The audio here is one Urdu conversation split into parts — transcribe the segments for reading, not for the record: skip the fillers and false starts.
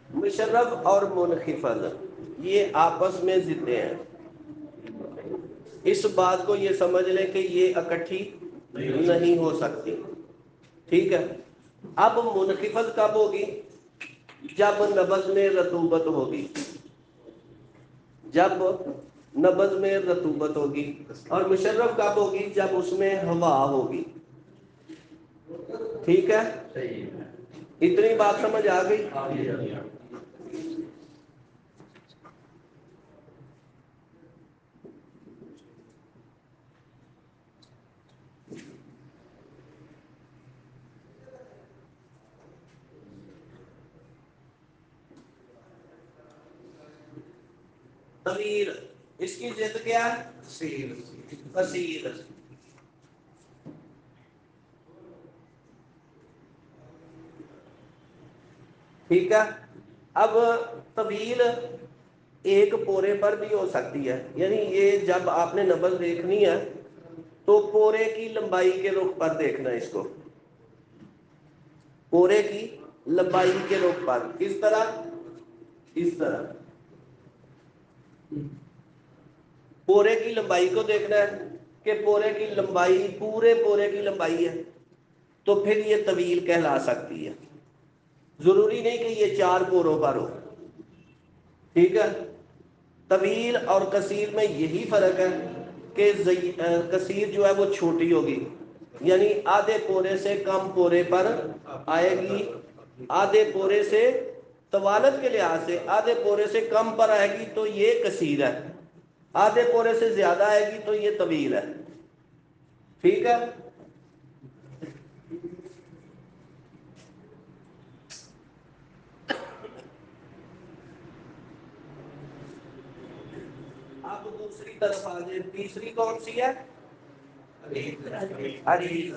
مشرف اور منخفض یہ آپس میں ضدیں ہیں. اس بات کو یہ سمجھ لیں کہ یہ اکٹھی نہیں ہو سکتی. ٹھیک ہے. اب منخفض کب ہوگی؟ جب نبض میں رطوبت ہوگی. جب نبض میں رطوبت ہوگی. اور مشرف کب ہوگی؟ جب اس میں ہوا ہوگی. ٹھیک ہے. اتنی بات سمجھ آ گئی؟ طویل اس کی ضد کیا ہے؟ قصیر. ٹھیک ہے. اب طویل ایک پورے پر بھی ہو سکتی ہے. یعنی یہ جب آپ نے نبض دیکھنی ہے تو پورے کی لمبائی کے رخ پر دیکھنا ہے اس کو. پورے کی لمبائی کے رخ پر. کس طرح؟ اس طرح پورے کی لمبائی کو دیکھنا ہے کہ پورے کی لمبائی پورے پورے کی لمبائی ہے تو پھر یہ طویل کہلا سکتی ہے. ضروری نہیں کہ یہ 4 پوروں پر ہو. ٹھیک ہے. طویل اور قصیر میں یہی فرق ہے کہ قصیر جو ہے وہ چھوٹی ہوگی، یعنی آدھے پورے سے کم پورے پر آئے گی. آدھے پورے سے طوالت کے لحاظ سے آدھے پورے سے کم پر آئے گی تو یہ قصیر ہے. آدھے پورے سے زیادہ آئے گی تو یہ طویل ہے. ٹھیک ہے. اب دوسری طرف آ جائے. تیسری کون سی ہے؟ عریض.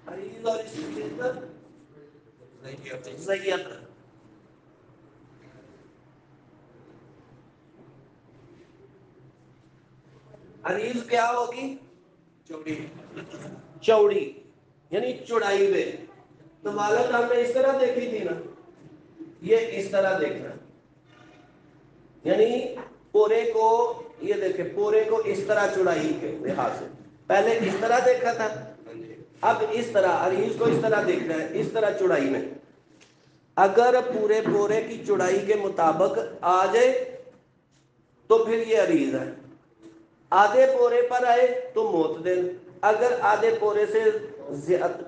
عریض اور اس کی ضیق. عریض کیا ہوگی؟ چوڑی یعنی چوڑائی میں. طوالت ہم نے اس طرح دیکھی تھی نا، یہ اس طرح دیکھنا. یعنی پورے کو یہ دیکھیں، پورے کو اس طرح چوڑائی کے لحاظ سے پہلے اس طرح دیکھا تھا، اب اس طرح. عریض کو اس طرح دیکھنا ہے، اس طرح چوڑائی میں. اگر پورے پورے کی چوڑائی کے مطابق آ جائے تو پھر یہ عریض ہے. آدھے پورے پر آئے تو معتدل. اگر آدھے پورے سے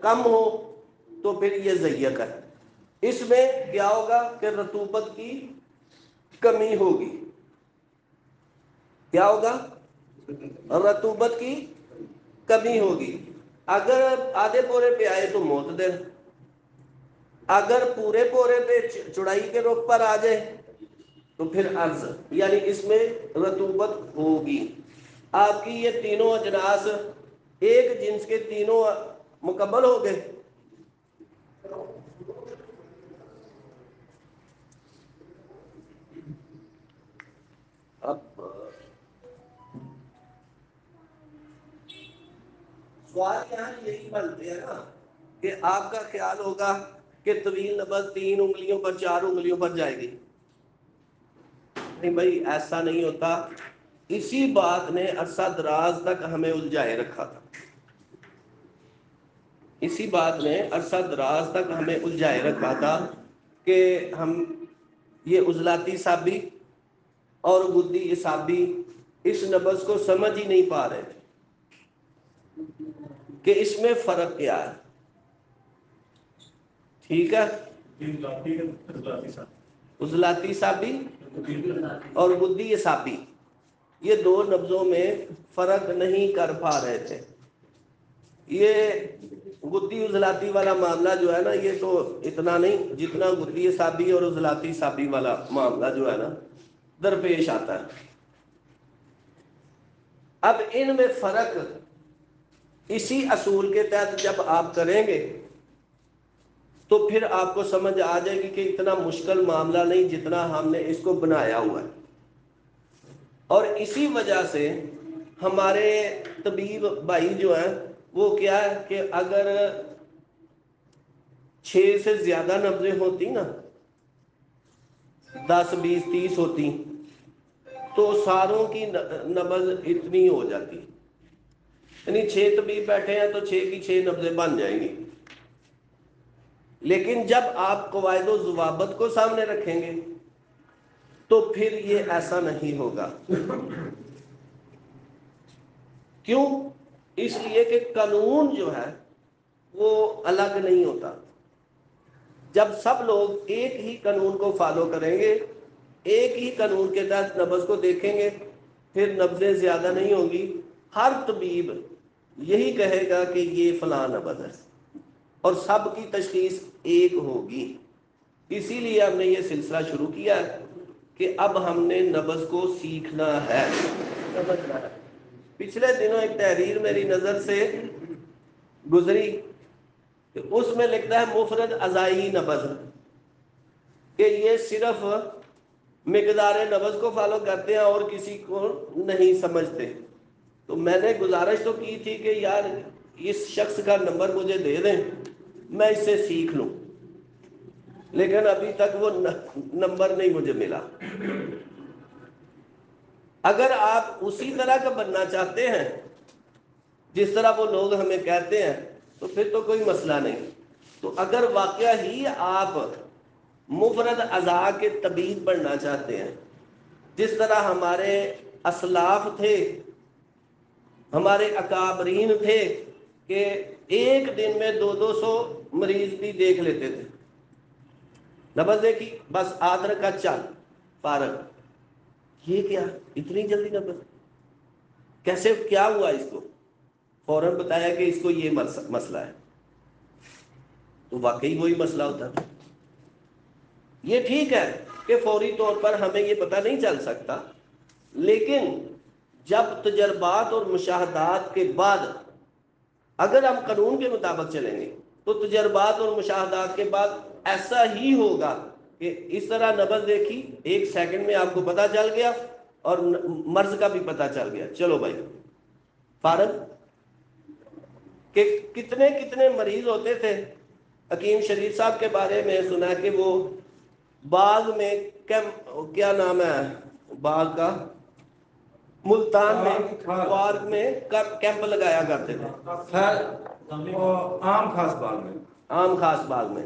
کم ہو تو پھر یہ ضیق ہے. اس میں کیا ہوگا کہ رطوبت کی کمی ہوگی. کیا ہوگا؟ رطوبت کی کمی ہوگی. اگر آدھے پورے پہ آئے تو معتدل. اگر پورے پورے پہ چوڑائی کے رخ پر آ جائے تو پھر عرض، یعنی اس میں رطوبت ہوگی. آپ کی یہ تینوں اجناس ایک جنس کے تینوں مکمل ہو گئے. اب سوال یہاں یہی بنتے ہیں نا کہ آپ کا خیال ہوگا کہ طویل نبض 3 انگلیوں پر 4 انگلیوں پر جائے گی. نہیں بھائی، ایسا نہیں ہوتا. اسی بات نے عرصہ دراز تک ہمیں الجھائے رکھا تھا. اسی بات نے عرصہ دراز تک ہمیں الجھائے رکھا تھا کہ ہم یہ عضلاتی سابی اور گدی اعصابی اس نبض کو سمجھ ہی نہیں پا رہے تھے کہ اس میں فرق کیا ہے. ٹھیک ہے. عضلاتی سابی اور گدی اعصابی یہ دو نبضوں میں فرق نہیں کر پا رہے تھے. یہ گدی عضلاتی والا معاملہ جو ہے نا، یہ تو اتنا نہیں جتنا گدی اعصابی اور عضلاتی اعصابی والا معاملہ جو ہے نا درپیش آتا ہے. اب ان میں فرق اسی اصول کے تحت جب آپ کریں گے تو پھر آپ کو سمجھ آ جائے گی کہ اتنا مشکل معاملہ نہیں جتنا ہم نے اس کو بنایا ہوا ہے. اور اسی وجہ سے ہمارے طبیب بھائی جو ہیں وہ کیا ہے کہ اگر 6 سے زیادہ نبضیں ہوتی نا، 10 20 30 ہوتی، تو ساروں کی نبض اتنی ہو جاتی، یعنی 6 طبیب بیٹھے ہیں تو 6 کی 6 نبضیں بن جائیں گی۔ لیکن جب آپ قواعد و ضوابط کو سامنے رکھیں گے تو پھر یہ ایسا نہیں ہوگا۔ کیوں؟ اس لیے کہ قانون جو ہے وہ الگ نہیں ہوتا۔ جب سب لوگ ایک ہی قانون کو فالو کریں گے، ایک ہی قانون کے تحت نبض کو دیکھیں گے، پھر نبضیں زیادہ نہیں ہوں گی۔ ہر طبیب یہی کہے گا کہ یہ فلاں نبض ہے، اور سب کی تشخیص ایک ہوگی۔ اسی لیے ہم نے یہ سلسلہ شروع کیا ہے کہ اب ہم نے نبض کو سیکھنا ہے، سمجھنا ہے۔ پچھلے دنوں ایک تحریر میری نظر سے گزری، اس میں لکھتا ہے مفرد ازائی نبض، کہ یہ صرف مقدار نبض کو فالو کرتے ہیں اور کسی کو نہیں سمجھتے۔ تو میں نے گزارش تو کی تھی کہ یار اس شخص کا نمبر مجھے دے دیں، میں اس سے سیکھ لوں، لیکن ابھی تک وہ نمبر نہیں مجھے ملا۔ اگر آپ اسی طرح کا بننا چاہتے ہیں جس طرح وہ لوگ ہمیں کہتے ہیں تو پھر تو کوئی مسئلہ نہیں۔ تو اگر واقعہ ہی آپ مفرد اعضاء کے طبیب بننا چاہتے ہیں، جس طرح ہمارے اسلاف تھے، ہمارے اکابرین تھے، کہ ایک دن میں 200 مریض بھی دیکھ لیتے تھے، نبض دیکھی بس آدر کا چل فارغ۔ یہ کیا اتنی جلدی نبض؟ کیسے، کیا ہوا اس کو؟ فوراً بتایا کہ اس کو یہ مسئلہ ہے، تو واقعی وہی مسئلہ ہوتا ہے۔ یہ ٹھیک ہے کہ فوری طور پر ہمیں یہ پتہ نہیں چل سکتا، لیکن جب تجربات اور مشاہدات کے بعد اگر ہم قانون کے مطابق چلیں گے تو تجربات اور مشاہدات کے بعد ایسا ہی ہوگا کہ اس طرح نبض دیکھی، 1 سیکنڈ میں آپ کو پتہ چل گیا اور مرض کا بھی پتہ چل گیا، چلو بھائی فارغ۔ کہ کتنے کتنے مریض ہوتے تھے، حکیم شریف صاحب کے بارے میں سنا کہ وہ باغ میں کیا نام ہے باغ کا، ملتان میں پارک میں کیمپ لگایا کرتے تھے، عام خاص باغ میں، عام خاص باغ میں۔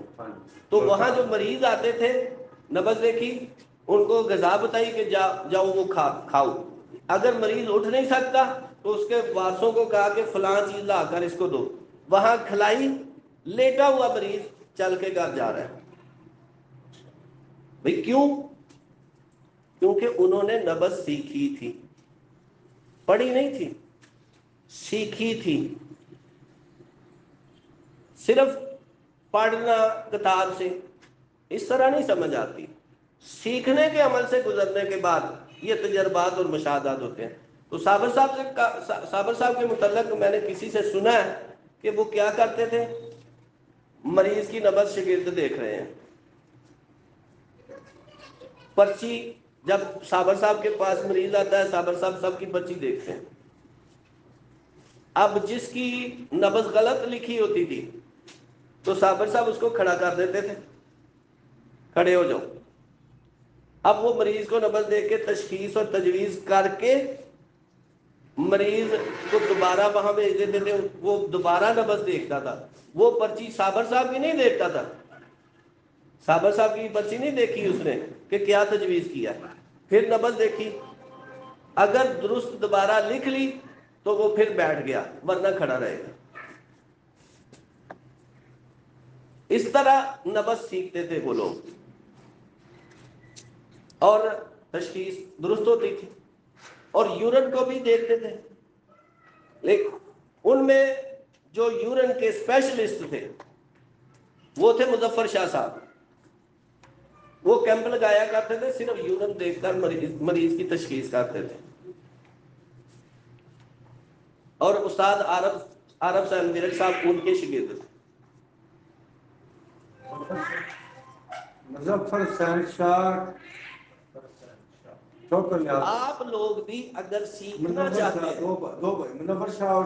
تو وہاں جو مریض آتے تھے، نبض دیکھی، ان کو غذا بتائی کہ جاؤ وہ کھاؤ۔ اگر مریض اٹھ نہیں سکتا تو اس کے وارثوں کو کہا کہ فلاں چیز لا کر اس کو دو، وہاں کھلائی، لیٹا ہوا مریض چل کے گھر جا رہا ہے۔ بھئی کیوں؟ کیونکہ انہوں نے نبض سیکھی تھی، پڑھی نہیں تھی، سیکھی تھی۔ صرف پڑھنا کتاب سے اس طرح نہیں سمجھ آتی، سیکھنے کے عمل سے گزرنے کے بعد یہ تجربات اور مشاہدات ہوتے ہیں۔ تو صابر صاحب کے متعلق میں نے کسی سے سنا ہے کہ وہ کیا کرتے تھے، مریض کی نبض شاگرد دیکھ رہے ہیں، پرچی جب صابر صاحب کے پاس مریض آتا ہے، صابر صاحب سب کی پرچی دیکھتے ہیں۔ اب جس کی نبض غلط لکھی ہوتی تھی تو صابر صاحب اس کو کھڑا کر دیتے تھے، کھڑے ہو جاؤ۔ اب وہ مریض کو نبض دیکھ کے تشخیص اور تجویز کر کے مریض کو دوبارہ وہاں بھیج دیتے تھے، وہ دوبارہ نبض دیکھتا تھا۔ وہ پرچی صابر صاحب کی نہیں دیکھتا تھا، صابر صاحب کی پرچی نہیں دیکھی اس نے کہ کیا تجویز کیا، پھر نبض دیکھی، اگر درست دوبارہ لکھ لی تو وہ پھر بیٹھ گیا، ورنہ کھڑا رہے گا۔ اس طرح نبض سیکھتے تھے وہ لوگ، اور تشخیص درست ہوتی تھی، اور یورین کو بھی دیکھتے تھے۔ لیکن ان میں جو یورین کے اسپیشلسٹ تھے وہ تھے مظفر شاہ صاحب، وہ کیمپ لگایا کرتے تھے، صرف یورین دیکھ کر مریض کی تشخیص کرتے تھے۔ اور استاد عارف صاحب میرٹ صاحب ان کے شاگرد تھے۔ مظفر حسین شاہ، آپ لوگ بھی اگر سیکھنا چاہتے ہیں، دو بھائی، منور شاہ اور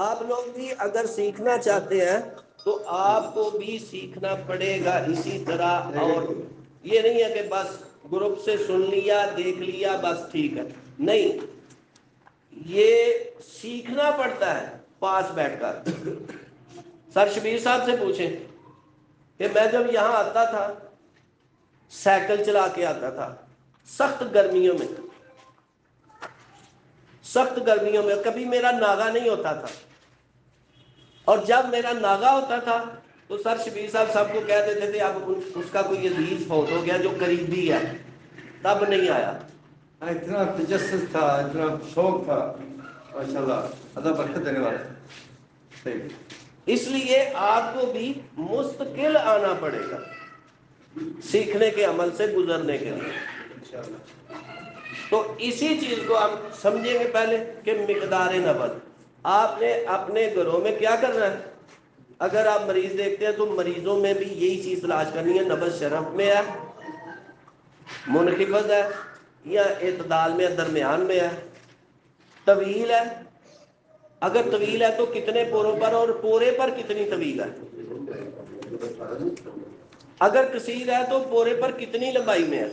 آپ لوگ بھی اگر سیکھنا چاہتے ہیں تو آپ کو بھی سیکھنا پڑے گا اسی طرح، اور یہ نہیں ہے کہ بس گروپ سے سن لیا دیکھ لیا بس ٹھیک ہے، نہیں، یہ سیکھنا پڑتا ہے پاس بیٹھ کر۔ سر شبیر صاحب سے پوچھیں کہ میں جب یہاں آتا تھا سائیکل چلا کے آتا تھا، سخت گرمیوں میں، سخت گرمیوں میں کبھی میرا ناغہ نہیں ہوتا تھا، اور جب میرا ناغہ ہوتا تھا تو سر شبیر صاحب کو کہہ دیتے تھے اب اس کا کوئی عزیز فوت ہو گیا جو قریبی ہے، تب نہیں آیا۔ اتنا تجسس تھا، اتنا شوق تھا، ماشاءاللہ، اللہ برکت دینے والا ہے۔ صحیح۔ اس لیے آپ کو بھی مستقل آنا پڑے گا سیکھنے کے عمل سے گزرنے کے لیے۔ انشاءاللہ۔ تو اسی چیز کو آپ سمجھیں گے پہلے کہ مقدار نبض آپ نے اپنے گھروں میں کیا کرنا ہے۔ اگر آپ مریض دیکھتے ہیں تو مریضوں میں بھی یہی چیز تلاش کرنی ہے، نبض شرف میں ہے، منخفض ہے یا اعتدال میں، درمیان میں ہے، طویل ہے، اگر طویل ہے تو کتنے پوروں پر اور پورے پر کتنی طویل ہے، اگر قصیر ہے تو پورے پر کتنی لمبائی میں ہے۔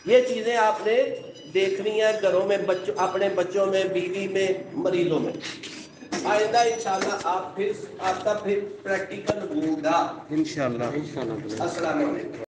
یہ چیزیں آپ نے دیکھنی ہے گھروں میں، اپنے بچوں میں، بیوی میں، مریضوں میں۔ آئندہ انشاءاللہ آپ کا پھر پریکٹیکل ہوگا انشاءاللہ۔ السلام علیکم۔